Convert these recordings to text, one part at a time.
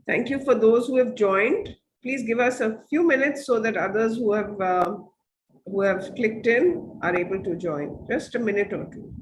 Thank you for those who have joined. Please give us a few minutes so that others who have clicked in are able to join. Just a minute or two.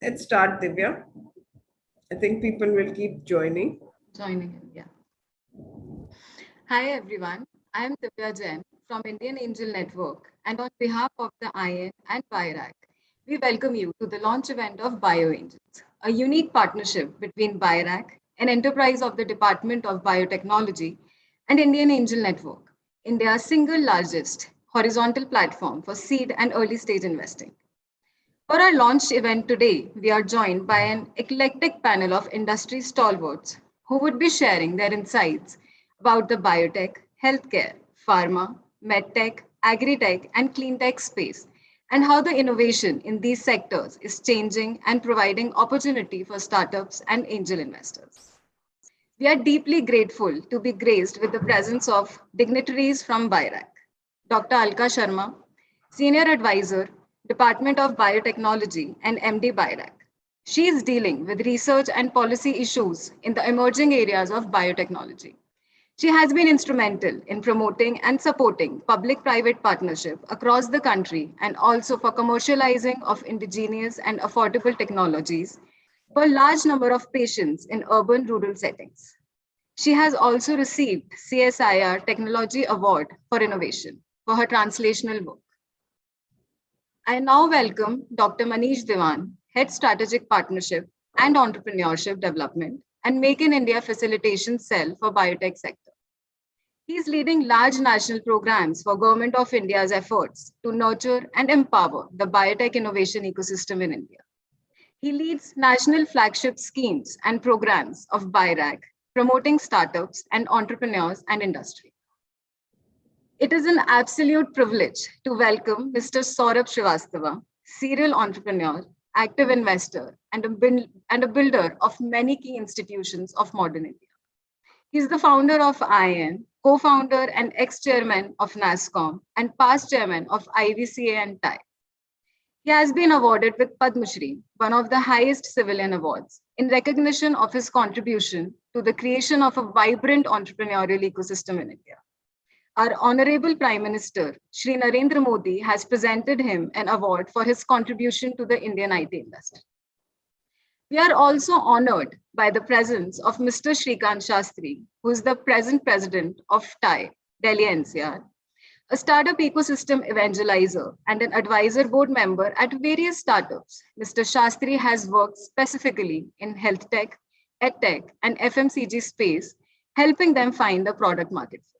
Let's start, Divya. I think people will keep joining. Yeah. Hi, everyone. I am Divya Jain from Indian Angel Network, and on behalf of the IN and BioAngels, we welcome you to the launch event of BioAngels, a unique partnership between BioAngels, an enterprise of the Department of Biotechnology, and Indian Angel Network, India's single largest horizontal platform for seed and early stage investing. For our launch event today, we are joined by an eclectic panel of industry stalwarts who would be sharing their insights about the biotech, healthcare, pharma, medtech, agri-tech, and cleantech space, and how the innovation in these sectors is changing and providing opportunity for startups and angel investors. We are deeply grateful to be graced with the presence of dignitaries from BIRAC. Dr. Alka Sharma, Senior Advisor, Department of Biotechnology and MD BIRAC. She is dealing with research and policy issues in the emerging areas of biotechnology. She has been instrumental in promoting and supporting public-private partnership across the country and also for commercializing of indigenous and affordable technologies for a large number of patients in urban rural settings. She has also received CSIR Technology Award for Innovation for her translational work. I now welcome Dr. Manish Diwan, Head Strategic Partnership and Entrepreneurship Development and Make in India Facilitation Cell for Biotech Sector. He is leading large national programs for Government of India's efforts to nurture and empower the biotech innovation ecosystem in India. He leads national flagship schemes and programs of BIRAC, promoting startups and entrepreneurs and industry. It is an absolute privilege to welcome Mr. Saurabh Srivastava, serial entrepreneur, active investor, and a builder of many key institutions of modern India. He is the founder of IN, co-founder and ex-chairman of NASSCOM, and past chairman of IVCA and TIE. He has been awarded with Padma Shri, one of the highest civilian awards, in recognition of his contribution to the creation of a vibrant entrepreneurial ecosystem in India. Our Honorable Prime Minister, Shri Narendra Modi, has presented him an award for his contribution to the Indian IT industry. We are also honored by the presence of Mr. Shrikant Shastri, who is the present president of TIE, Delhi NCR, a startup ecosystem evangelizer and an advisor board member at various startups. Mr. Shastri has worked specifically in health tech, edtech, and FMCG space, helping them find a product market fit.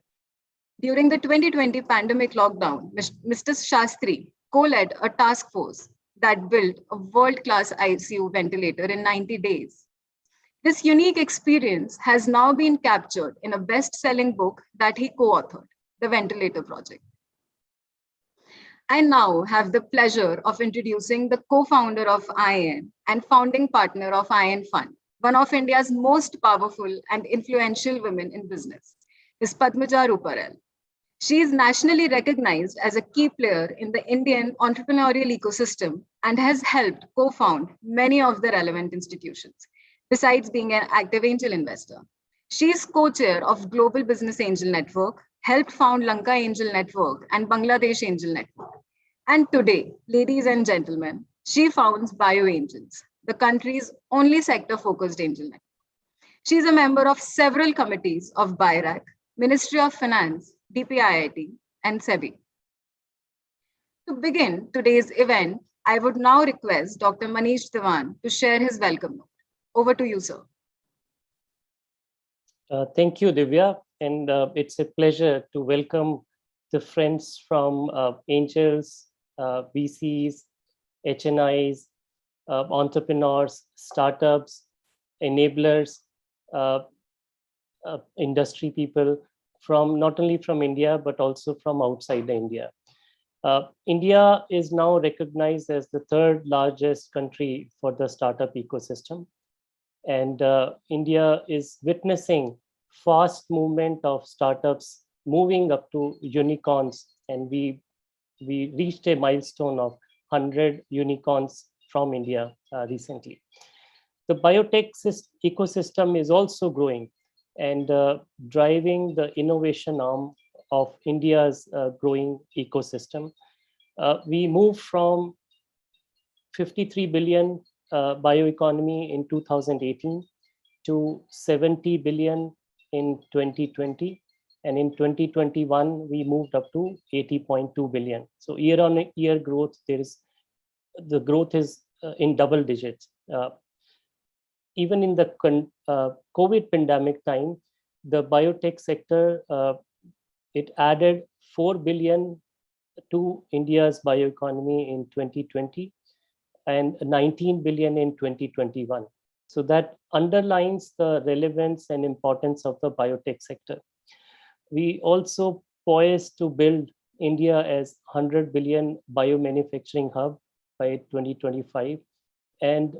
During the 2020 pandemic lockdown, Mr. Shastri co-led a task force that built a world-class ICU ventilator in 90 days. This unique experience has now been captured in a best-selling book that he co-authored, The Ventilator Project. I now have the pleasure of introducing the co-founder of IN and founding partner of IN Fund, one of India's most powerful and influential women in business, Ms. Padmaja Ruparel. She is nationally recognized as a key player in the Indian entrepreneurial ecosystem and has helped co-found many of the relevant institutions, besides being an active angel investor. She is co-chair of Global Business Angel Network, helped found Lanka Angel Network and Bangladesh Angel Network. And today, ladies and gentlemen, she founds BioAngels, the country's only sector-focused angel network. She is a member of several committees of BIRAC, Ministry of Finance, DPIIT, and SEBI. To begin today's event, I would now request Dr. Manish Dewan to share his welcome note. Over to you, sir. Thank you, Divya. And it's a pleasure to welcome the friends from Angels, VCs, HNIs, entrepreneurs, startups, enablers, uh, industry people from not only from India, but also from outside India. India is now recognized as the third largest country for the startup ecosystem. And India is witnessing fast movement of startups moving up to unicorns. And we reached a milestone of 100 unicorns from India recently. The biotech ecosystem is also growing and driving the innovation arm of India's growing ecosystem. We moved from 53 billion bioeconomy in 2018 to 70 billion in 2020. And in 2021, we moved up to 80.2 billion. So year on year growth, the growth is in double digits. Even in the COVID pandemic time, the biotech sector, it added 4 billion to India's bioeconomy in 2020 and 19 billion in 2021. So that underlines the relevance and importance of the biotech sector. We also poised to build India as 100 billion biomanufacturing hub by 2025 and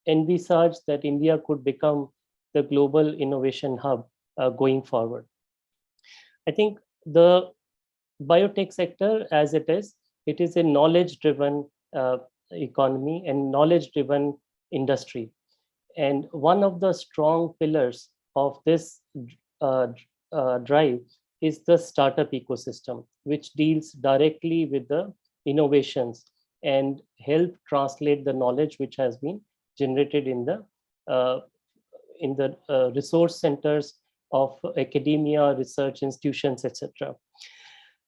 envisage that India could become the global innovation hub going forward. I think the biotech sector as it is a knowledge-driven economy and knowledge-driven industry. And one of the strong pillars of this drive is the startup ecosystem, which deals directly with the innovations and help translate the knowledge which has been generated in the resource centers of academia, research institutions, etc.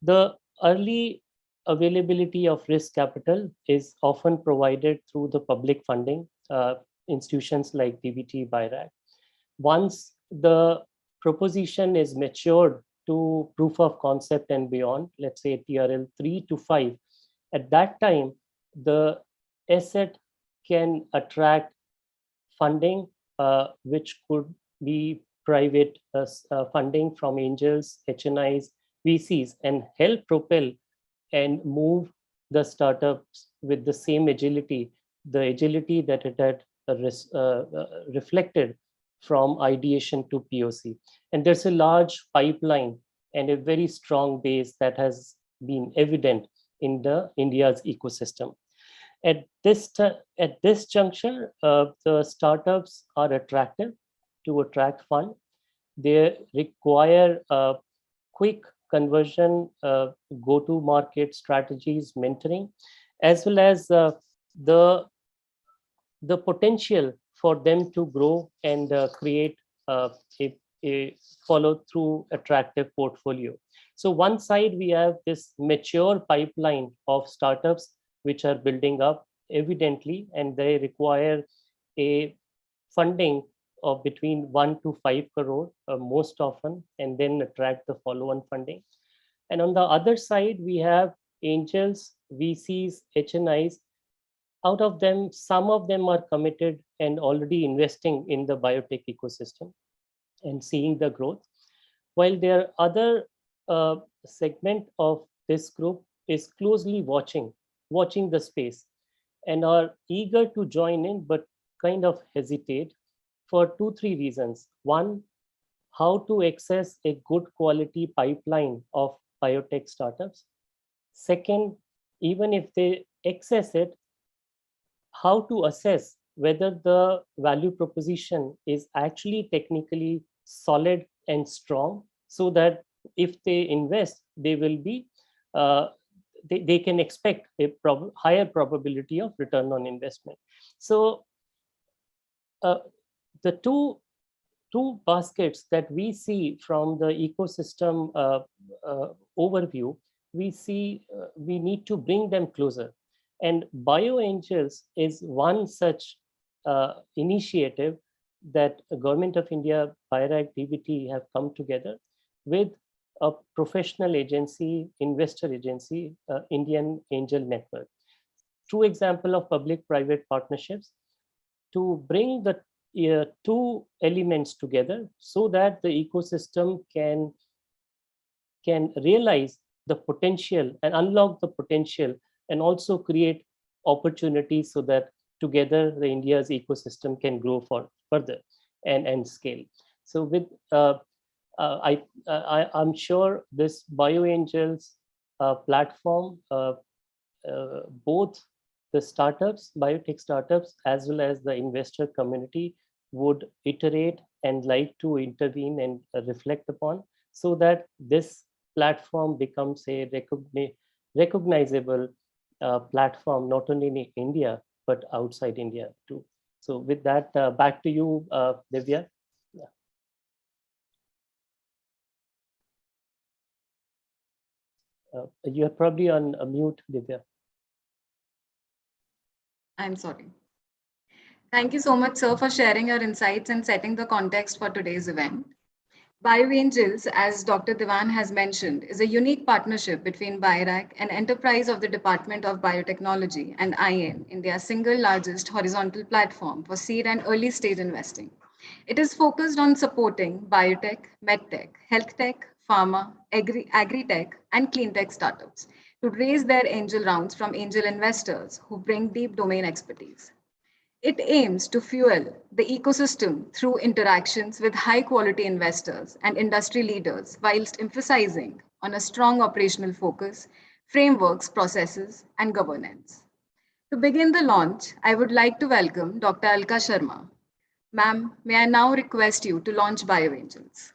The early availability of risk capital is often provided through the public funding institutions like DBT, BIRAC. Once the proposition is matured to proof of concept and beyond, let's say TRL 3 to 5, at that time, the asset can attract funding, which could be private funding from angels, HNIs, VCs, and help propel and move the startups with the same agility, the agility that it had reflected from ideation to POC. And there's a large pipeline and a very strong base that has been evident in the India's ecosystem. At this juncture, the startups are attractive to attract fund. They require quick conversion, go-to-market strategies, mentoring, as well as the potential for them to grow and create a follow-through attractive portfolio. So one side, we have this mature pipeline of startups which are building up evidently, and they require a funding of between 1 to 5 crore most often, and then attract the follow-on funding. And on the other side, we have angels, VCs, HNIs. Out of them, some of them are committed and already investing in the biotech ecosystem and seeing the growth, while their other segment of this group is closely watching the space and are eager to join in, but kind of hesitate for 2-3 reasons. One, how to access a good quality pipeline of biotech startups. Second, even if they access it, how to assess whether the value proposition is actually technically solid and strong, so that if they invest, they will be they can expect a higher probability of return on investment. So the two two baskets that we see from the ecosystem overview, we see we need to bring them closer. And BioAngels is one such initiative that the Government of India, BioRack, DBT have come together with a professional agency, investor agency, Indian Angel Network. True example of public-private partnerships to bring the two elements together so that the ecosystem can realize the potential and unlock the potential and also create opportunities so that together the India's ecosystem can grow further and scale. So with I'm sure this BioAngels platform, both the startups, biotech startups, as well as the investor community would iterate and like to intervene and reflect upon so that this platform becomes a recognizable platform, not only in India, but outside India too. So with that, back to you, Divya. Yeah. You're probably on mute, Divya. I'm sorry. Thank you so much, sir, for sharing your insights and setting the context for today's event. BioAngels, as Dr. Diwan has mentioned, is a unique partnership between BioRack, an enterprise of the Department of Biotechnology, and IN, India's single largest horizontal platform for seed and early stage investing. It is focused on supporting biotech, medtech, health tech, pharma, agri-tech, and clean tech startups to raise their angel rounds from angel investors who bring deep domain expertise. It aims to fuel the ecosystem through interactions with high quality investors and industry leaders, whilst emphasizing on a strong operational focus, frameworks, processes, and governance. To begin the launch, I would like to welcome Dr. Alka Sharma. Ma'am, may I now request you to launch BioAngels?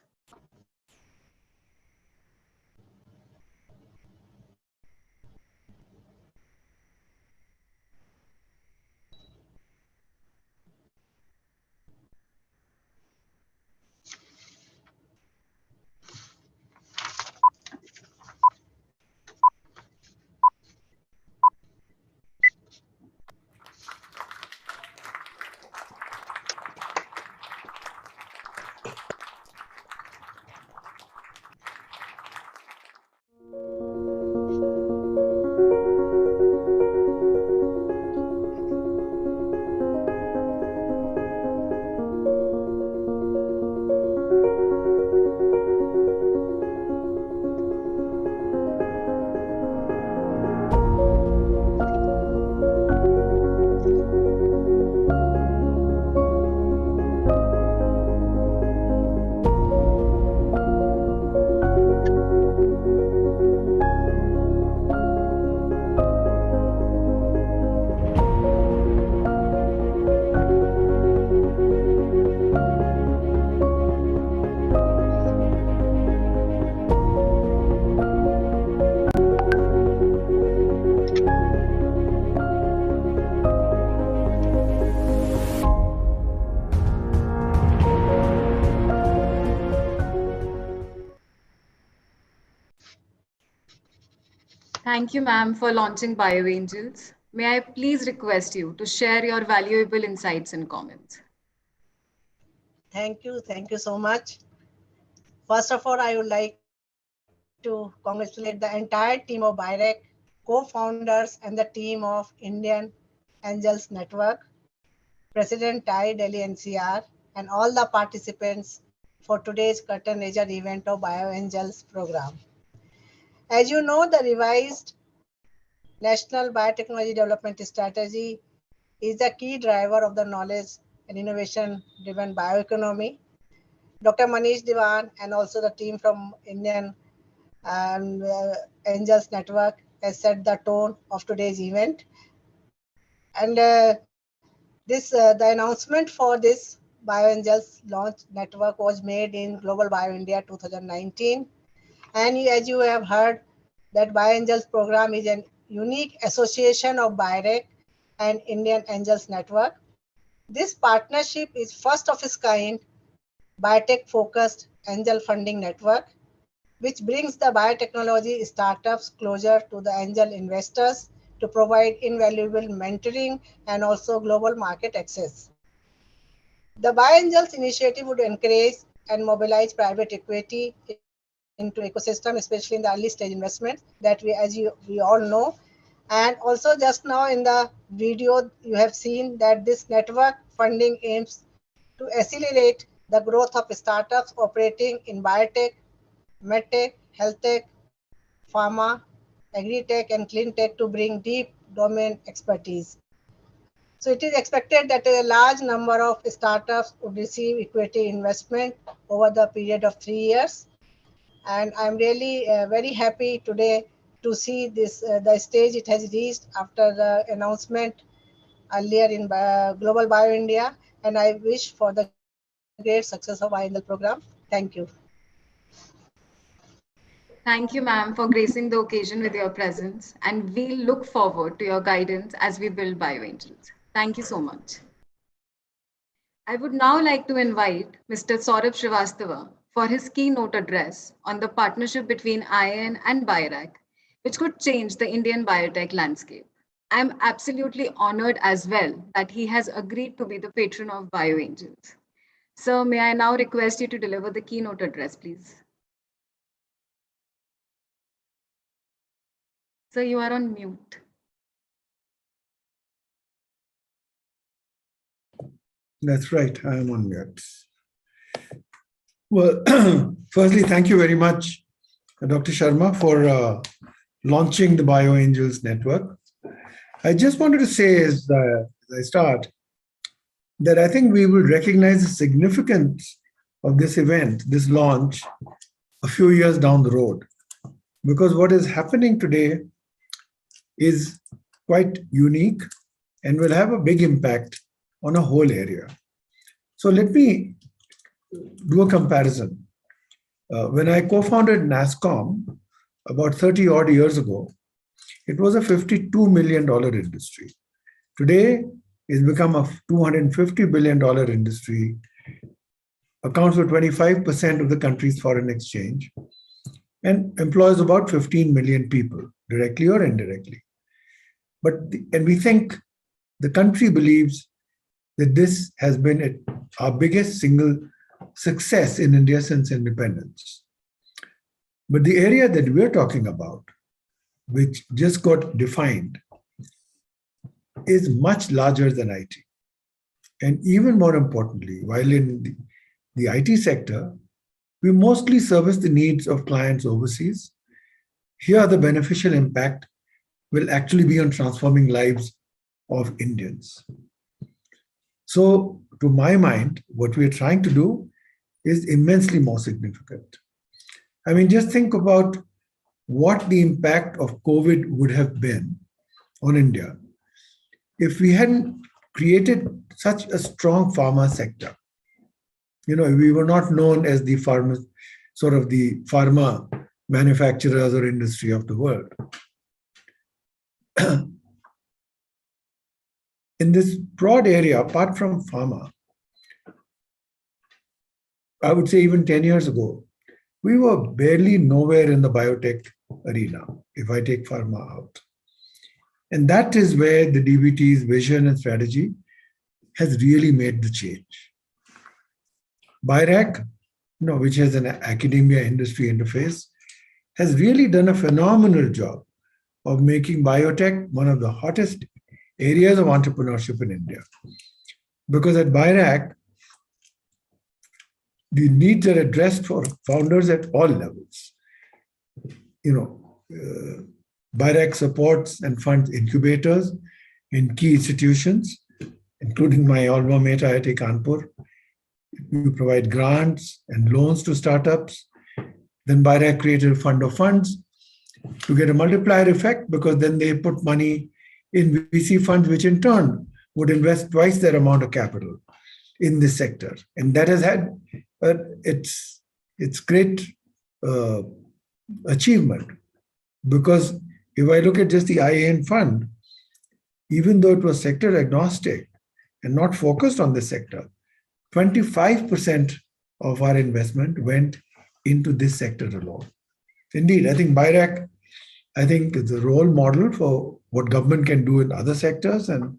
Thank you, ma'am, for launching BioAngels. May I please request you to share your valuable insights and comments? Thank you. Thank you so much. First of all, I would like to congratulate the entire team of BioRack, co-founders, and the team of Indian Angels Network, President Tai Delhi NCR, and all the participants for today's curtain raiser event of BioAngels program. As you know, the revised National Biotechnology Development Strategy is the key driver of the knowledge and innovation-driven bioeconomy. Dr. Manish Diwan and also the team from Indian Angels Network has set the tone of today's event. And the announcement for this BioAngels launch network was made in Global Bio India 2019. And as you have heard, that BioAngels program is a unique association of BioRack and Indian Angels Network. This partnership is first of its kind biotech-focused angel funding network, which brings the biotechnology startups closer to the angel investors to provide invaluable mentoring and also global market access. The BioAngels initiative would encourage and mobilize private equity into ecosystem, especially in the early stage investments that we all know. And also just now in the video, you have seen that this network funding aims to accelerate the growth of startups operating in biotech, medtech, healthtech, pharma, agri-tech, and clean tech to bring deep domain expertise. So it is expected that a large number of startups would receive equity investment over the period of 3 years. And I'm really very happy today to see this the stage it has reached after the announcement earlier in Global Bio India. And I wish for the great success of BioAngel program. Thank you. Thank you, ma'am, for gracing the occasion with your presence, and we look forward to your guidance as we build BioAngels. Thank you so much. I would now like to invite Mr. Saurabh Srivastava for his keynote address on the partnership between IIN and BioRack, which could change the Indian biotech landscape. I am absolutely honored as well that he has agreed to be the patron of BioAngels. Sir, may I now request you to deliver the keynote address, please? Sir, you are on mute. That's right, I am on mute. Well, firstly, thank you very much, Dr. Sharma, for launching the BioAngels network. I just wanted to say as I start that I think we will recognize the significance of this event, this launch, a few years down the road. Because what is happening today is quite unique and will have a big impact on a whole area. So let me do a comparison. When I co-founded NASCOM about 30 odd years ago, it was a $52 million industry. Today, it's become a $250 billion industry, accounts for 25% of the country's foreign exchange, and employs about 15 million people, directly or indirectly. And we think the country believes that this has been our biggest single success in India since independence. But the area that we're talking about, which just got defined, is much larger than IT. And even more importantly, while in the IT sector, we mostly service the needs of clients overseas, here the beneficial impact will actually be on transforming lives of Indians. So, to my mind, what we're trying to do is immensely more significant. I mean, just think about what the impact of COVID would have been on India if we hadn't created such a strong pharma sector. You know, we were not known as the pharma manufacturers or industry of the world. In this broad area, apart from pharma, I would say even 10 years ago, we were barely nowhere in the biotech arena, if I take pharma out. And that is where the DBT's vision and strategy has really made the change. BioRack, which has an academia industry interface, has really done a phenomenal job of making biotech one of the hottest areas of entrepreneurship in India. Because at BioRack, the needs are addressed for founders at all levels. BioRack supports and funds incubators in key institutions, including my alma mater, IIT Kanpur. We provide grants and loans to startups. Then BioRack created a fund of funds to get a multiplier effect, because then they put money in VC funds, which in turn would invest twice their amount of capital in this sector. And that has had its great achievement, because if I look at just the IIN fund, even though it was sector agnostic and not focused on this sector, 25% of our investment went into this sector alone. Indeed, I think BioAngels, I think, is a role model for what government can do in other sectors. And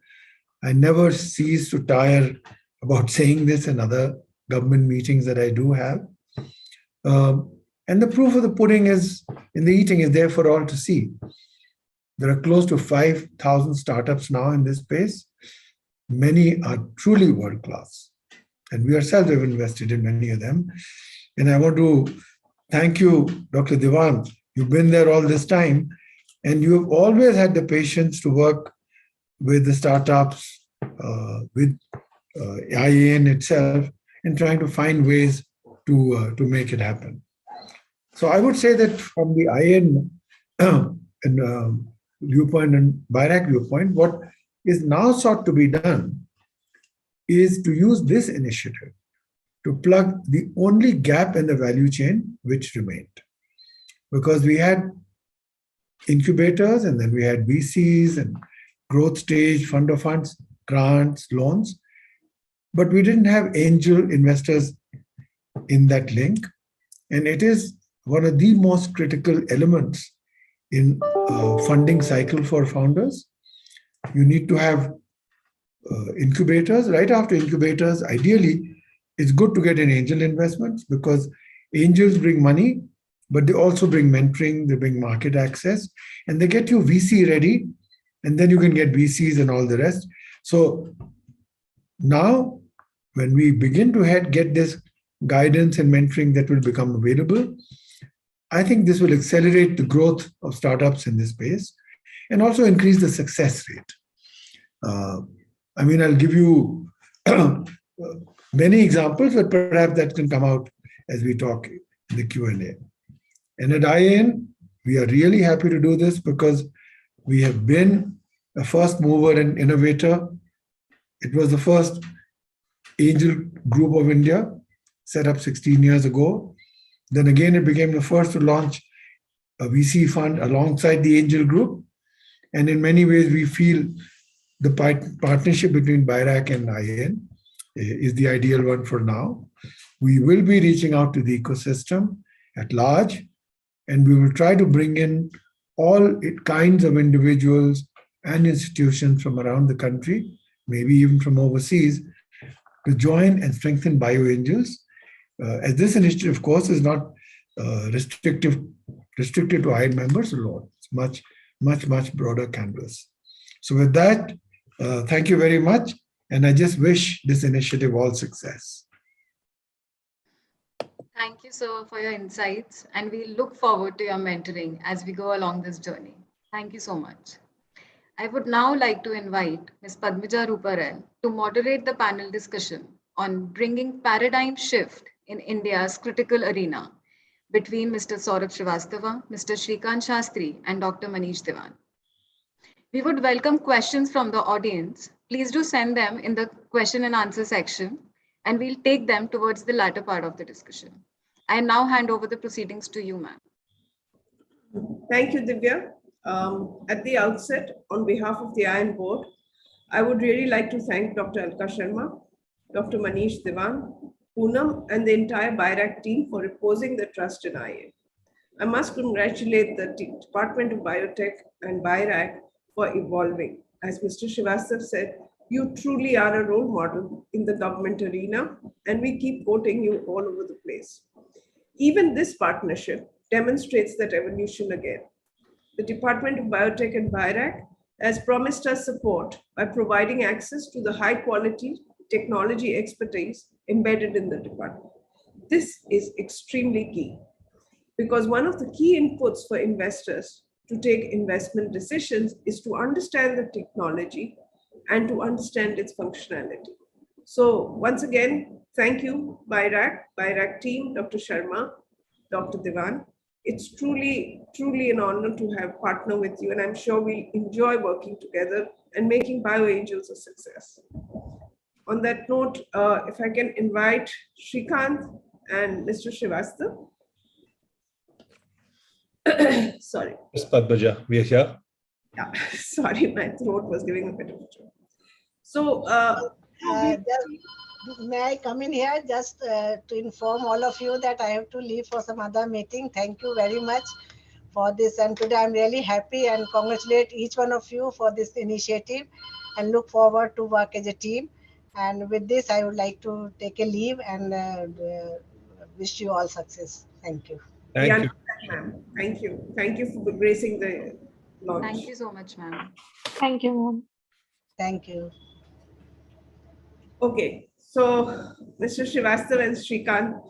I never cease to tire about saying this in other government meetings that I do have. And the proof of the pudding is in the eating is there for all to see. There are close to 5,000 startups now in this space. Many are truly world class. And we ourselves have invested in many of them. And I want to thank you, Dr. Diwan. You've been there all this time, and you've always had the patience to work with the startups, with IAN itself, and trying to find ways to make it happen. So I would say that from the IAN viewpoint and BioAngels viewpoint, what is now sought to be done is to use this initiative to plug the only gap in the value chain which remained. Because we had incubators, and then we had VCs and growth stage, fund of funds, grants, loans, but we didn't have angel investors in that link. And it is one of the most critical elements in funding cycle for founders. You need to have incubators. Right after incubators, ideally, it's good to get in angel investments because angels bring money, but they also bring mentoring, they bring market access, and they get you VC ready, and then you can get VCs and all the rest. So now, when we begin to get this guidance and mentoring that will become available, I think this will accelerate the growth of startups in this space and also increase the success rate. I mean, I'll give you many examples, but perhaps that can come out as we talk in the Q&A. And at IAN, we are really happy to do this because we have been a first mover and innovator. It was the first angel group of India, set up 16 years ago. Then again, it became the first to launch a VC fund alongside the angel group. And in many ways, we feel the partnership between BioAngels and IAN is the ideal one for now. We will be reaching out to the ecosystem at large, and we will try to bring in all kinds of individuals and institutions from around the country, maybe even from overseas, to join and strengthen BioAngels. As this initiative, of course, is not restricted to IAN members alone. It's much broader canvas. So with that, thank you very much. And I just wish this initiative all success. Thank you, sir, for your insights. And we look forward to your mentoring as we go along this journey. Thank you so much. I would now like to invite Ms. Padmija Ruparel to moderate the panel discussion on bringing paradigm shift in India's critical arena between Mr. Saurabh Srivastava, Mr. Shrikant Shastri, and Dr. Manish Diwan. We would welcome questions from the audience. Please do send them in the question and answer section, and we'll take them towards the latter part of the discussion. I now hand over the proceedings to you, ma'am. Thank you, Divya. At the outset, on behalf of the IAN board, I would really like to thank Dr. Alka Sharma, Dr. Manish Diwan, Poonam, and the entire BioAngels team for reposing their trust in IAN. I must congratulate the Department of Biotech and BioAngels for evolving. As Mr. Srivastava said, you truly are a role model in the government arena, and we keep quoting you all over the place. Even this partnership demonstrates that evolution again. The Department of Biotech and BioAngels has promised us support by providing access to the high quality technology expertise embedded in the department. This is extremely key because one of the key inputs for investors to take investment decisions is to understand the technology and to understand its functionality. So once again, thank you, BioAngels team, Dr. Sharma, Dr. Diwan. It's truly an honor to have partnered with you, and I'm sure we enjoy working together and making BioAngels a success. On that note, if I can invite Shrikant and Mr. Srivastava. Sorry. Ms. Padmaja, we are here. Yeah, sorry, my throat was giving a bit of a trouble. So May I come in here just to inform all of you that I have to leave for some other meeting. Thank you very much for this. And today I'm really happy and congratulate each one of you for this initiative and look forward to work as a team. And with this, I would like to take a leave and wish you all success. Thank you. We Thank you. understand, ma'am. Thank you. Thank you for gracing the launch. Thank you so much, ma'am. Thank you, ma'am. Thank you. Okay, so Mr. Srivastav and Srikant,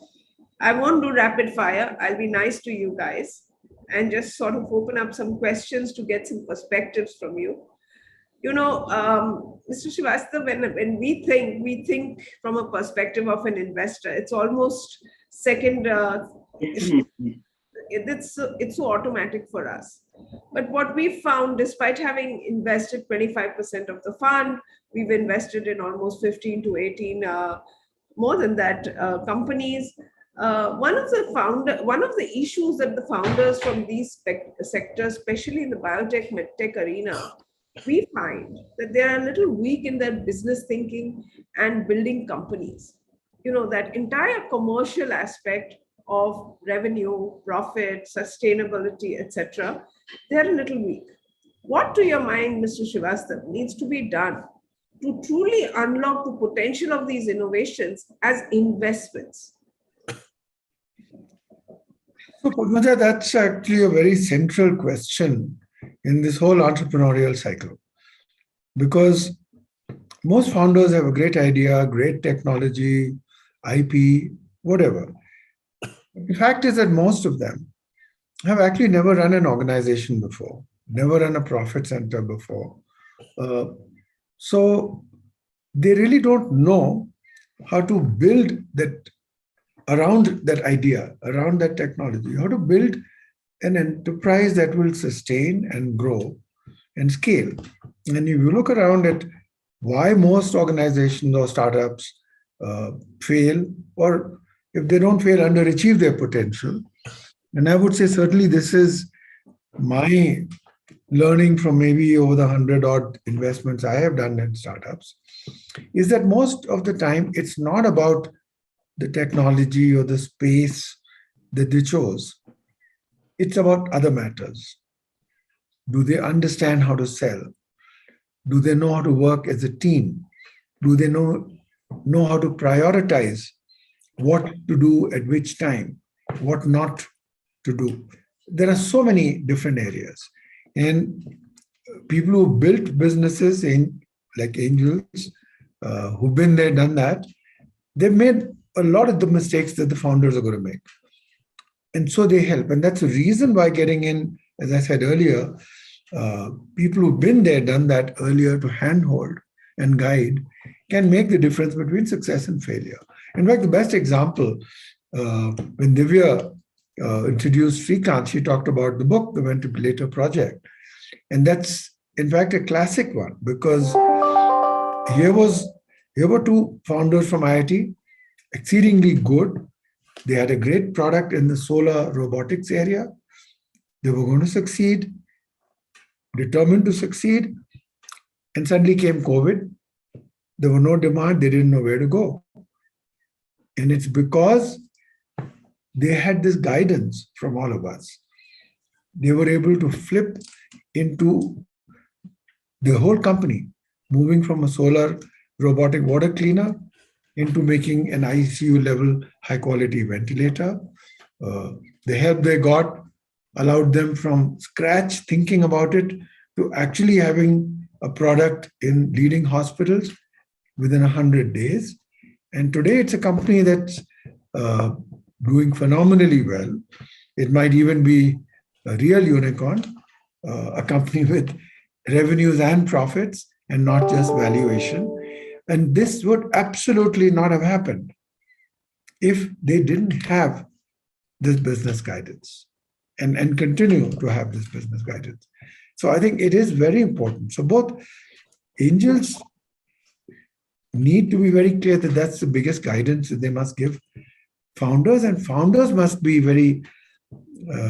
I won't do rapid fire. I'll be nice to you guys and just sort of open up some questions to get some perspectives from you. You know, Mr. Srivastav, when we think from a perspective of an investor, it's almost second, it's so automatic for us. But what we found, despite having invested 25% of the fund, we've invested in almost 15 to 18, more than that, companies. One of the issues that the founders from these sectors, especially in the biotech medtech arena, we find that they are a little weak in their business thinking and building companies. You know, that entire commercial aspect of revenue, profit, sustainability, etc., they're a little weak. What, to your mind, Mr. Srivastav, needs to be done to truly unlock the potential of these innovations as investments? So, Padmaja, that's actually a very central question in this whole entrepreneurial cycle. Because most founders have a great idea, great technology, IP, whatever. The fact is that most of them have actually never run an organization before, never run a profit center before. So they really don't know how to build that around that idea, around that technology, how to build an enterprise that will sustain and grow and scale. And if you look around at why most organizations or startups fail, or if they don't fail, underachieve their potential, and I would say certainly this is my learning from maybe over the 100 odd investments I have done in startups, is that most of the time it's not about the technology or the space that they chose. It's about other matters. Do they understand how to sell? Do they know how to work as a team? Do they know how to prioritize what to do at which time, what not to do? There are so many different areas. And people who built businesses like angels, who've been there, done that, they've made a lot of the mistakes that the founders are going to make. And so they help. And that's the reason why getting in, as I said earlier, people who've been there, done that earlier to handhold and guide can make the difference between success and failure. In fact, the best example, when Divya introduced Srikant, she talked about the book, The Ventilator Project. And that's, in fact, a classic one, because here were two founders from IIT, exceedingly good. They had a great product in the solar robotics area. They were going to succeed, determined to succeed, and suddenly came COVID. There were no demand. They didn't know where to go. And it's because they had this guidance from all of us. They were able to flip into the whole company, moving from a solar robotic water cleaner into making an ICU level high quality ventilator. The help they got allowed them from scratch thinking about it to actually having a product in leading hospitals within 100 days. And today it's a company that's doing phenomenally well. It might even be a real unicorn, a company with revenues and profits and not just valuation. And this would absolutely not have happened if they didn't have this business guidance and continue to have this business guidance. So I think it is very important. So both angels need to be very clear that that's the biggest guidance that they must give founders, and founders must be very,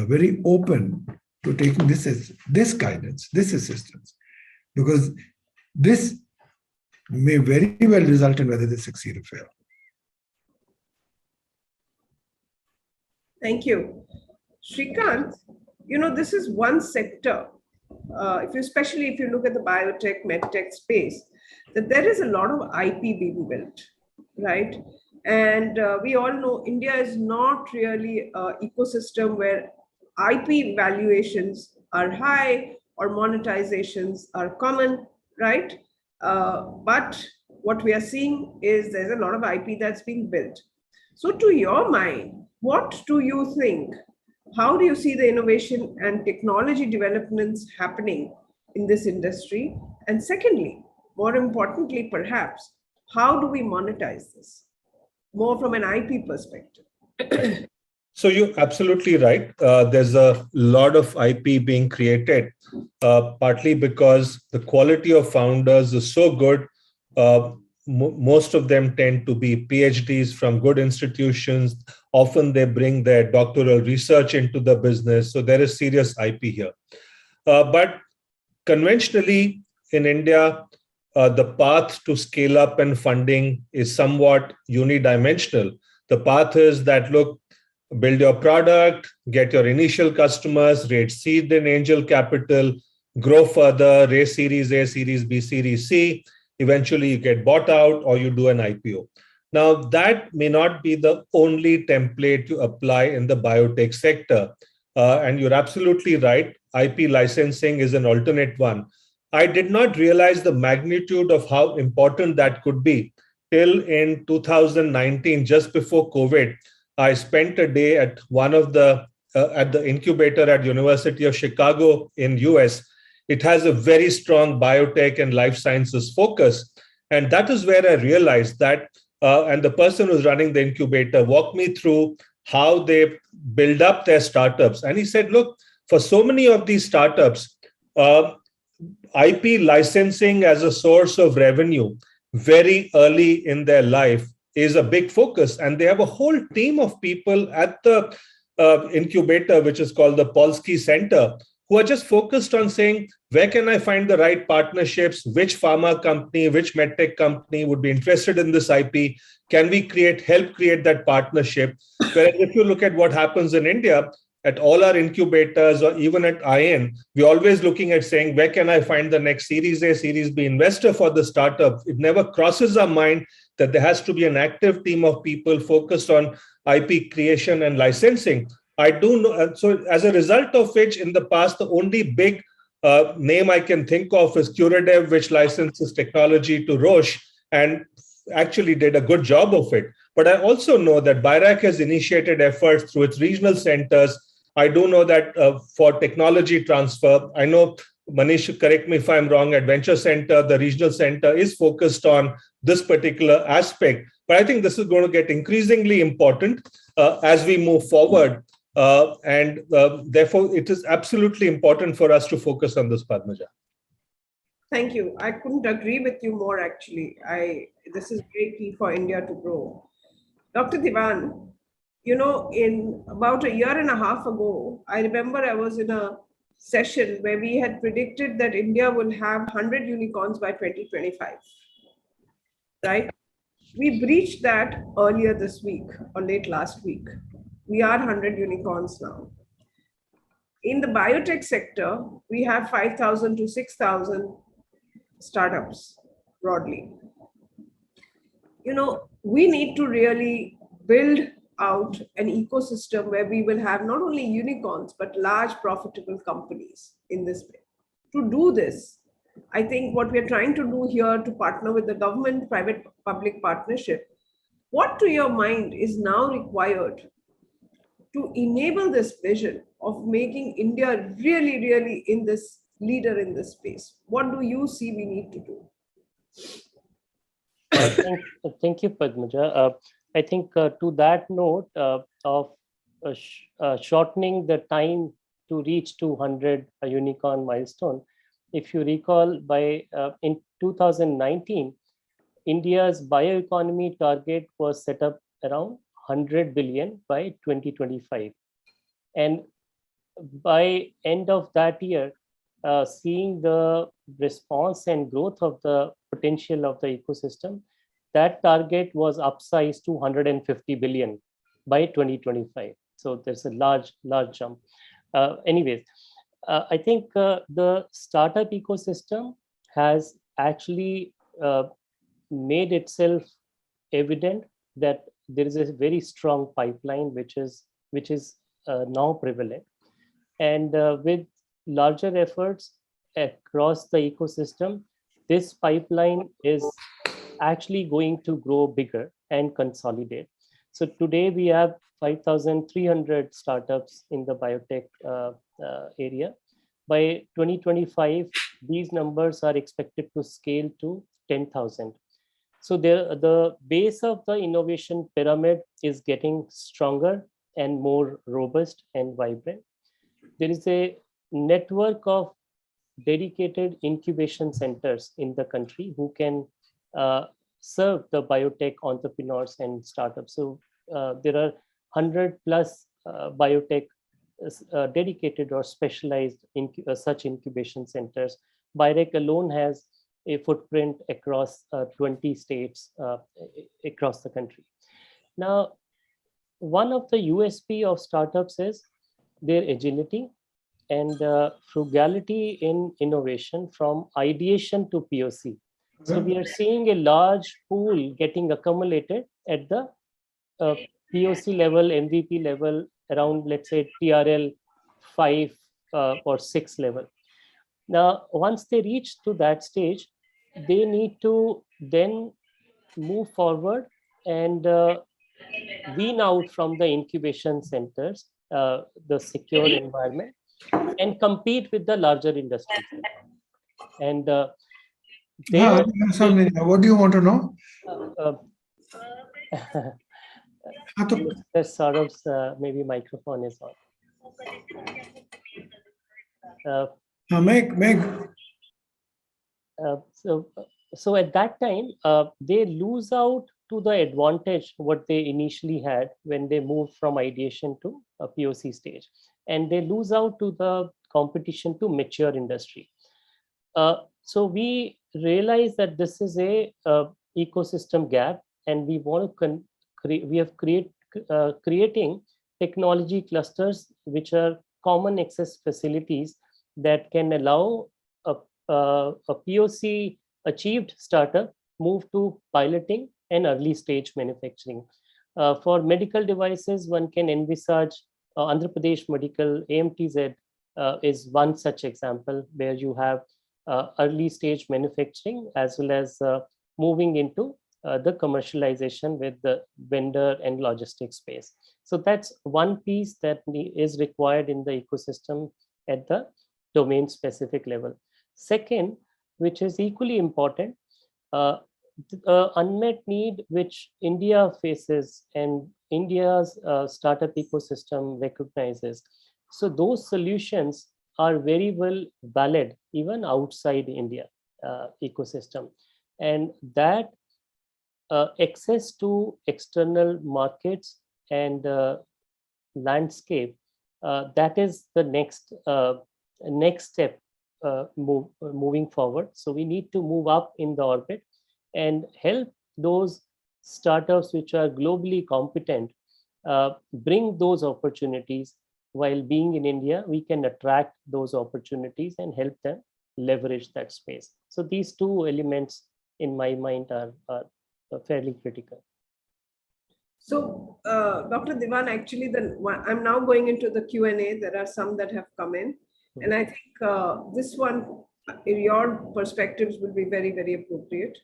very open to taking this guidance, this assistance, because this may very well result in whether they succeed or fail. Thank you. Shrikant, this is one sector, especially if you look at the biotech, medtech space, that there is a lot of IP being built, right? And we all know India is not really an ecosystem where IP valuations are high or monetizations are common, right? But what we are seeing is there's a lot of IP that's being built. So, to your mind, what do you think? How do you see the innovation and technology developments happening in this industry? And secondly, more importantly, perhaps, how do we monetize this? More from an IP perspective. So you're absolutely right. There's a lot of IP being created, partly because the quality of founders is so good. Most of them tend to be PhDs from good institutions. Often they bring their doctoral research into the business. So there is serious IP here. But conventionally in India, the path to scale up and funding is somewhat unidimensional. The path is that, look, build your product, get your initial customers, raise seed and angel capital, grow further, raise Series A, Series B, Series C. Eventually, you get bought out or you do an IPO. Now, that may not be the only template to apply in the biotech sector. And you're absolutely right. IP licensing is an alternate one. I did not realize the magnitude of how important that could be till in 2019, just before COVID. I spent a day at at the incubator at University of Chicago in US. It has a very strong biotech and life sciences focus. And that is where I realized that, and the person who's running the incubator walked me through how they build up their startups. And he said, look, for so many of these startups, IP licensing as a source of revenue very early in their life is a big focus. And they have a whole team of people at the incubator, which is called the Polsky Center, who are just focused on saying, where can I find the right partnerships? Which pharma company, which medtech company would be interested in this IP? Can we help create that partnership? Whereas if you look at what happens in India, at all our incubators or even at IN, we're always looking at saying, where can I find the next Series A, Series B investor for the startup? It never crosses our mind that there has to be an active team of people focused on IP creation and licensing. I do know. So as a result of which, in the past, the only big name I can think of is Curadev, which licenses technology to Roche and actually did a good job of it. But I also know that BioAngels has initiated efforts through its regional centers. I do know that for technology transfer, I know, Manish, correct me if I'm wrong, at Venture Center, the regional center is focused on this particular aspect. But I think this is going to get increasingly important as we move forward. Therefore, it is absolutely important for us to focus on this, Padmaja. Thank you. I couldn't agree with you more, actually. This is very key for India to grow. Dr. Divan, in about a year and a half ago, I remember I was in a session where we had predicted that India will have 100 unicorns by 2025, right? We breached that earlier this week or late last week. We are 100 unicorns now. In the biotech sector, we have 5,000 to 6,000 startups broadly. We need to really build out an ecosystem where we will have not only unicorns, but large profitable companies in this way. To do this, I think what we're trying to do here to partner with the government, private public partnership, what to your mind is now required to enable this vision of making India really, really in this leader in this space? What do you see we need to do? Thank you, Padmaja. I think to that note of shortening the time to reach 200 unicorn milestone, if you recall, in 2019, India's bioeconomy target was set up around 100 billion by 2025. And by end of that year, seeing the response and growth of the potential of the ecosystem, that target was upsized to 150 billion by 2025. So there's a large jump. Anyways, I think the startup ecosystem has actually made itself evident that there is a very strong pipeline which is now prevalent, and with larger efforts across the ecosystem, this pipeline is actually going to grow bigger and consolidate. So today we have 5,300 startups in the biotech area. By 2025, these numbers are expected to scale to 10,000. So the base of the innovation pyramid is getting stronger and more robust and vibrant. There is a network of dedicated incubation centers in the country who can serve the biotech entrepreneurs and startups. So there are 100 plus biotech dedicated or specialized such incubation centers. BioRec alone has a footprint across 20 states across the country. Now, one of the USP of startups is their agility and frugality in innovation from ideation to POC. So we are seeing a large pool getting accumulated at the POC level, MVP level, around, let's say, TRL 5 or 6 level. Now, once they reach to that stage, they need to then move forward and wean out from the incubation centers, the secure environment, and compete with the larger industries. And there, what do you want to know? Saurav's maybe microphone is on. Meg. So at that time, they lose out to the advantage what they initially had when they moved from ideation to a POC stage, and they lose out to the competition to mature industry. So we realize that this is a ecosystem gap, and we want to creating technology clusters which are common access facilities that can allow a POC achieved startup move to piloting and early stage manufacturing. For medical devices, one can envisage Andhra Pradesh Medical AMTZ is one such example where you have early stage manufacturing as well as moving into the commercialization with the vendor and logistics space. So that's one piece that is required in the ecosystem at the domain specific level. Second, which is equally important, unmet need which India faces and India's startup ecosystem recognizes. So those solutions are very well valid even outside India ecosystem, and that access to external markets and landscape, that is the next step moving forward. So we need to move up in the orbit and help those startups which are globally competent bring those opportunities. While being in India, we can attract those opportunities and help them leverage that space. So these two elements in my mind are fairly critical. So, Dr. Divan, actually, I'm now going into the Q&A. There are some that have come in. And I think this one, your perspectives will be very, very appropriate.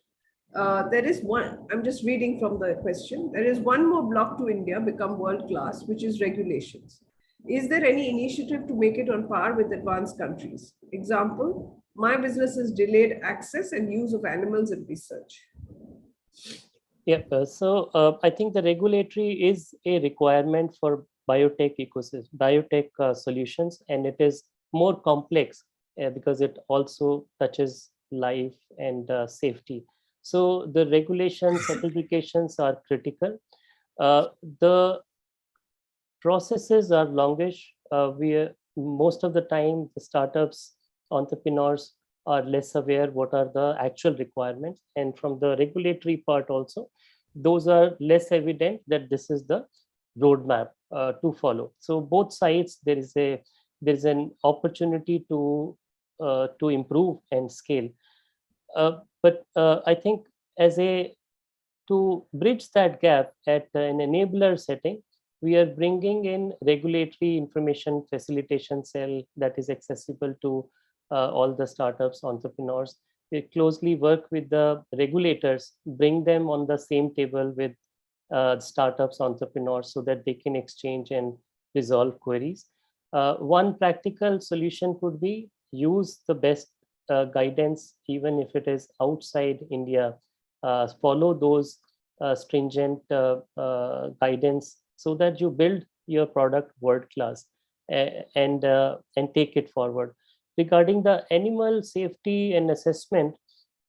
There is one, I'm just reading from the question. There is one more block to India become world-class, which is regulations. Is there any initiative to make it on par with advanced countries? Example, my business is delayed access and use of animals in research. Yeah, so I think the regulatory is a requirement for biotech ecosystem, biotech solutions, and it is more complex because it also touches life and safety. So the regulations, certifications are critical. The processes are longish. Most of the time, the startups, entrepreneurs are less aware what are the actual requirements. And from the regulatory part also, those are less evident that this is the roadmap to follow. So both sides, there's an opportunity to improve and scale. But I think as a to bridge that gap at an enabler setting, we are bringing in regulatory information facilitation cell that is accessible to all the startups, entrepreneurs. We closely work with the regulators, bring them on the same table with startups, entrepreneurs, so that they can exchange and resolve queries. One practical solution could be use the best guidance, even if it is outside India. Follow those stringent guidance so that you build your product world class and take it forward. Regarding the animal safety and assessment,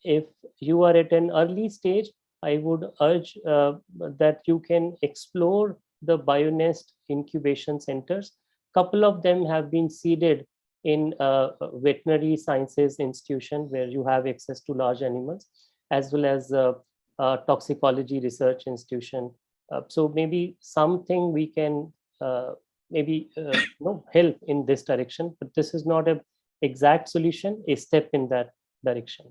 if you are at an early stage, I would urge that you can explore the BioNest incubation centers. Couple of them have been seeded in veterinary sciences institution where you have access to large animals, as well as toxicology research institution. So maybe something we can help in this direction, but this is not an exact solution, a step in that direction.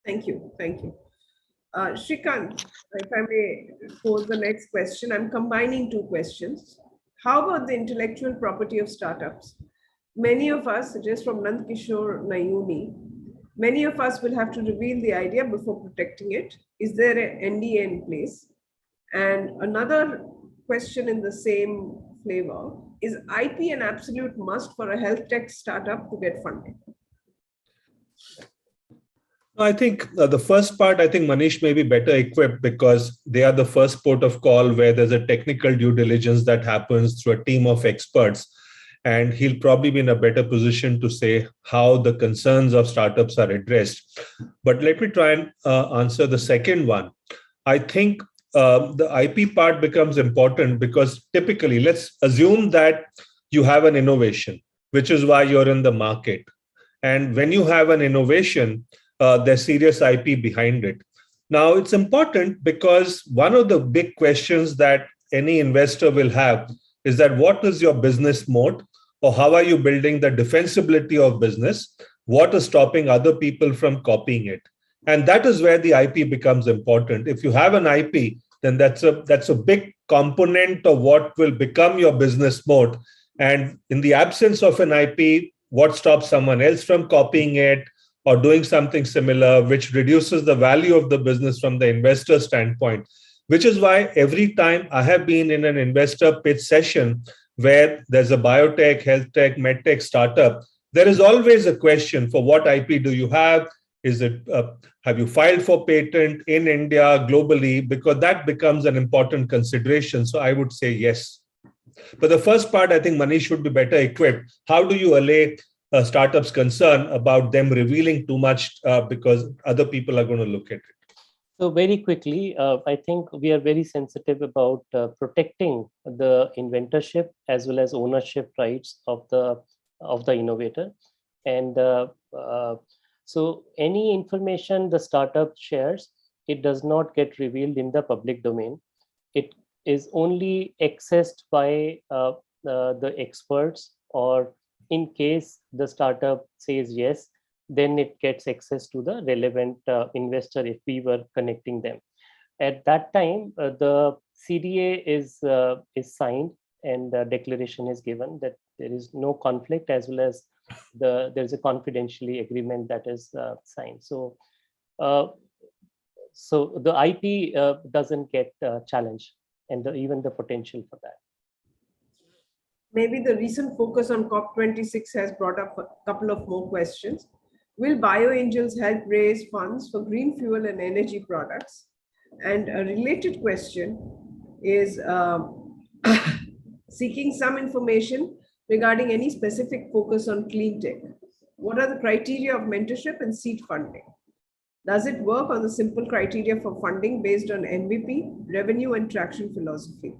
Thank you. Thank you. Shrikant, if I may pose the next question, I'm combining two questions. How about the intellectual property of startups? Many of us, just from Nand Kishore Nayuni, many of us will have to reveal the idea before protecting it. Is there an NDA in place? And another question in the same flavor, is IP an absolute must for a health tech startup to get funding? I think the first part, I think Manish may be better equipped because they are the first port of call where there's a technical due diligence that happens through a team of experts. And he'll probably be in a better position to say how the concerns of startups are addressed. But let me try and answer the second one. I think the IP part becomes important because typically, let's assume that you have an innovation, which is why you're in the market. And when you have an innovation, there's serious IP behind it. Now, it's important because one of the big questions that any investor will have is that what is your business moat, or how are you building the defensibility of business? What is stopping other people from copying it? And that is where the IP becomes important. If you have an IP, then that's a big component of what will become your business moat. And in the absence of an IP, what stops someone else from copying it or doing something similar, which reduces the value of the business from the investor standpoint? Which is why every time I have been in an investor pitch session where there's a biotech, health tech, medtech startup, there is always a question for what IP do you have? Is it have you filed for patent in India, globally? Because that becomes an important consideration. So I would say yes. But the first part, I think Manish should be better equipped. How do you allay a startup's concern about them revealing too much because other people are going to look at it? So very quickly, I think we are very sensitive about protecting the inventorship as well as ownership rights of the innovator. And so any information the startup shares, it does not get revealed in the public domain. It is only accessed by the experts, or in case the startup says yes, then it gets access to the relevant investor if we were connecting them. At that time, the CDA is signed and the declaration is given that there is no conflict, as well as there's a confidentiality agreement that is signed. So, so the IP doesn't get challenged, and even the potential for that. Maybe the recent focus on COP26 has brought up a couple of more questions. Will BioAngels help raise funds for green fuel and energy products? And a related question is seeking some information regarding any specific focus on clean tech. What are the criteria of mentorship and seed funding? Does it work on the simple criteria for funding based on MVP, revenue, and traction philosophy?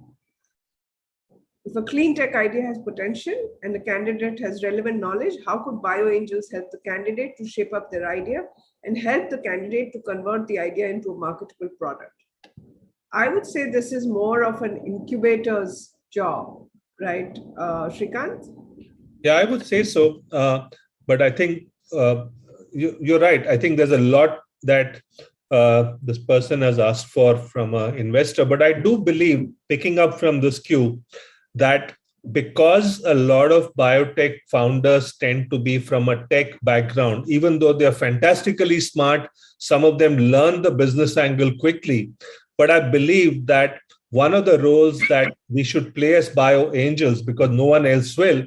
If a clean tech idea has potential and the candidate has relevant knowledge, how could BioAngels help the candidate to shape up their idea and help the candidate to convert the idea into a marketable product? I would say this is more of an incubator's job, right, Shrikant? Yeah, I would say so. But I think you're right. I think there's a lot that this person has asked for from an investor. But I do believe, picking up from this cue, that because a lot of biotech founders tend to be from a tech background, even though they're fantastically smart, some of them learn the business angle quickly. But I believe that one of the roles that we should play as BioAngels, because no one else will,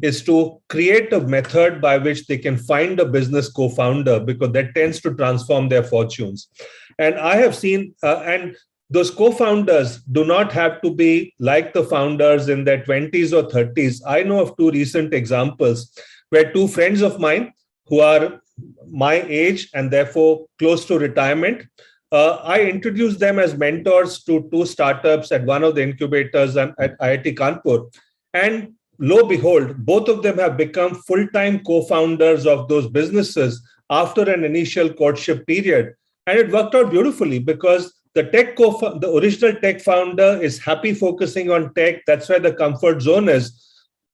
is to create a method by which they can find a business co-founder, because that tends to transform their fortunes. And I have seen, and those co-founders do not have to be like the founders in their 20s or 30s. I know of two recent examples where two friends of mine who are my age and therefore close to retirement, I introduced them as mentors to two startups at one of the incubators at IIT Kanpur. And lo behold, both of them have become full-time co-founders of those businesses after an initial courtship period. And it worked out beautifully because the original tech founder is happy focusing on tech. That's where the comfort zone is.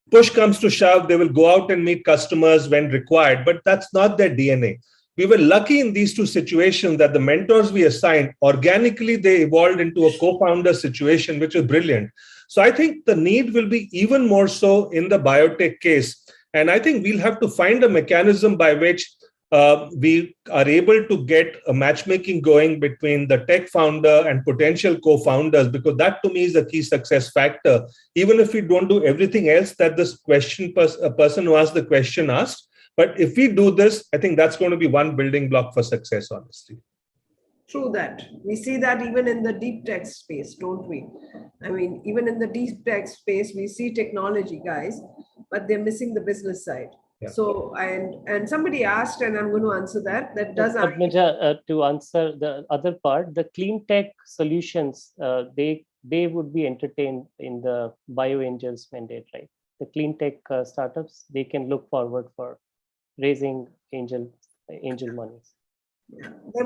Push comes to shove, they will go out and meet customers when required, but that's not their DNA. We were lucky in these two situations that the mentors we assigned, organically, they evolved into a co-founder situation, which is brilliant. So I think the need will be even more so in the biotech case. And I think we'll have to find a mechanism by which we are able to get a matchmaking going between the tech founder and potential co-founders, because that to me is the key success factor. Even if we don't do everything else that this person who asked the question asked, but if we do this, I think that's going to be one building block for success, honestly. True that. We see that even in the deep tech space, don't we? I mean, even in the deep tech space, we see technology guys, but they're missing the business side. Yeah. So, and somebody asked, and I'm going to answer that. That does to answer the other part, the clean tech solutions, they would be entertained in the BioAngels mandate, right? The clean tech startups, they can look forward for raising angel monies. Yeah. There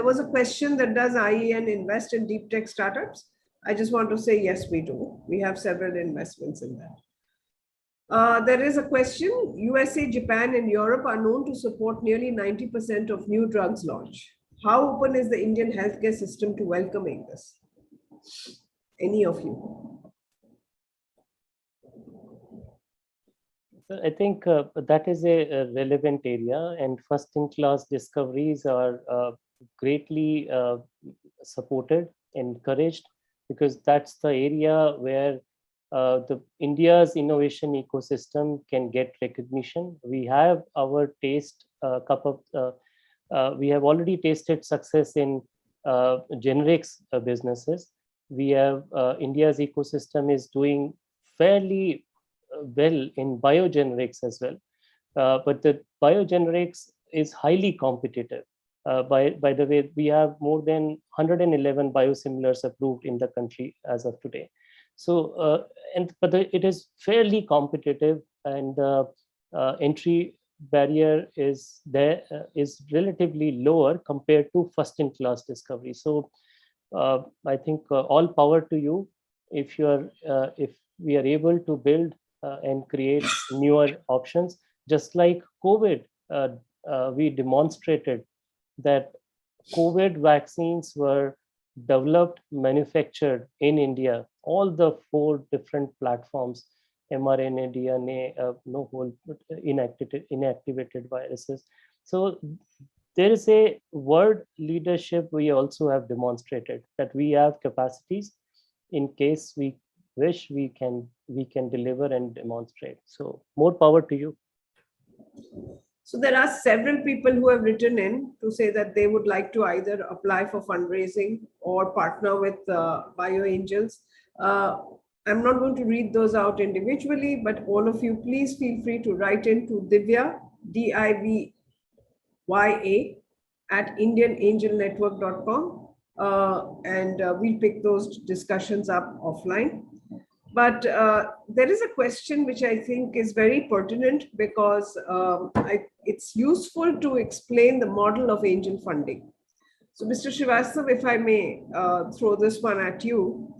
was a question that does IEN invest in deep tech startups? I just want to say, yes, we do. We have several investments in that. There is a question. USA, Japan, and Europe are known to support nearly 90% of new drugs launch. How open is the Indian healthcare system to welcoming this? Any of you? I think that is a relevant area, and first-in-class discoveries are greatly supported, encouraged, because that's the area where India's innovation ecosystem can get recognition. We have our taste we have already tasted success in generics businesses. We have India's ecosystem is doing fairly well in biogenerics as well, but the biogenerics is highly competitive. By the way, we have more than 111 biosimilars approved in the country as of today. So, it is fairly competitive, and entry barrier is relatively lower compared to first-in-class discovery. So, I think all power to you if we are able to build and create newer options. Just like COVID, we demonstrated that COVID vaccines were developed, manufactured in India, all the 4 different platforms, mRNA, DNA, whole inactivated viruses. So there is a world leadership we also have demonstrated that we have capacities in case we wish we can deliver and demonstrate. So more power to you. So there are several people who have written in to say that they would like to either apply for fundraising or partner with BioAngels. I'm not going to read those out individually, but all of you, please feel free to write in to Divya, DIVYA, at indianangelnetwork.com, and we'll pick those discussions up offline. But there is a question which I think is very pertinent because it's useful to explain the model of angel funding. So, Mr. Srivastav, if I may throw this one at you,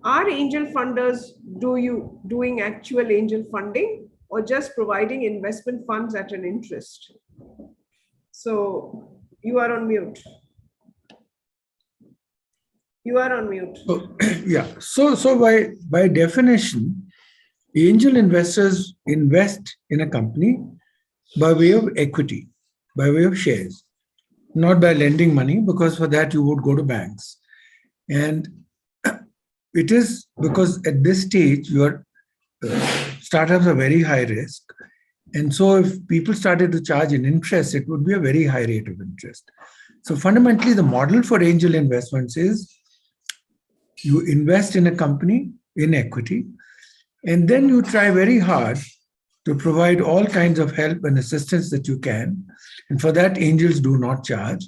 are angel funders doing actual angel funding or just providing investment funds at an interest? So, you are on mute. You are on mute. So, yeah. So by definition, angel investors invest in a company by way of equity, by way of shares, not by lending money, because for that you would go to banks. And it is because at this stage, your startups are very high risk. And so if people started to charge an interest, it would be a very high rate of interest. So fundamentally, the model for angel investments is you invest in a company in equity, and then you try very hard to provide all kinds of help and assistance that you can. And for that, angels do not charge.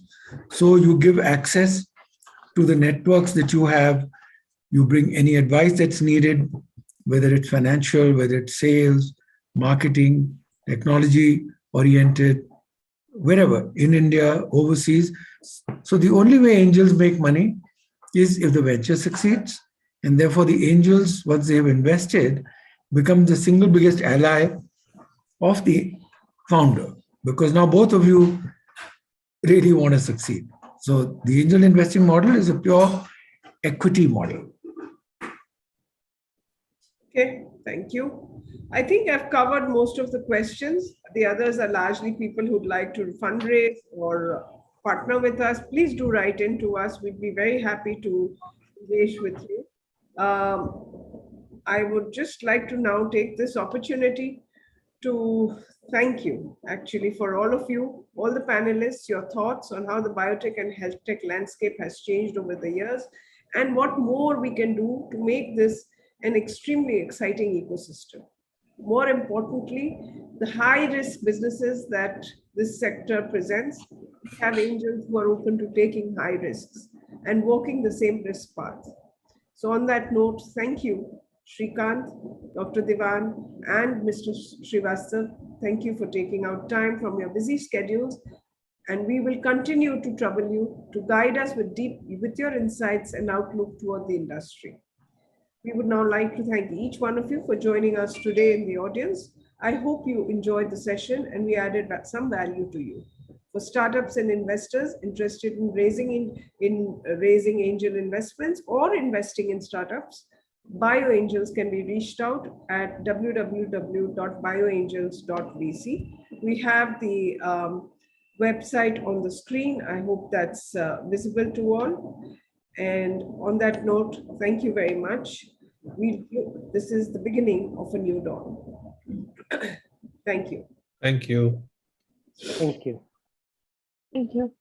So you give access to the networks that you have. You bring any advice that's needed, whether it's financial, whether it's sales, marketing, technology oriented, wherever, in India, overseas. So the only way angels make money is if the venture succeeds. And therefore, the angels, once they have invested, become the single biggest ally of the founder, because now both of you really want to succeed. So the angel investing model is a pure equity model. Okay, thank you. I think I've covered most of the questions. The others are largely people who'd like to fundraise or partner with us. Please do write in to us. We'd be very happy to engage with you. I would just like to now take this opportunity to thank you actually for all of you, all the panelists, your thoughts on how the biotech and health tech landscape has changed over the years and what more we can do to make this an extremely exciting ecosystem. More importantly, the high risk businesses that this sector presents have angels who are open to taking high risks and walking the same risk path. So on that note, thank you, Shrikant, Dr. Divan, and Mr. Srivastav. Thank you for taking out time from your busy schedules. And we will continue to trouble you to guide us with your insights and outlook toward the industry. We would now like to thank each one of you for joining us today in the audience. I hope you enjoyed the session and we added some value to you. For startups and investors interested in raising angel investments or investing in startups, BioAngels can be reached out at www.bioangels.vc. We have the website on the screen. I hope that's visible to all. And on that note, thank you very much. This is the beginning of a new dawn. Thank you. Thank you. Thank you. Thank you.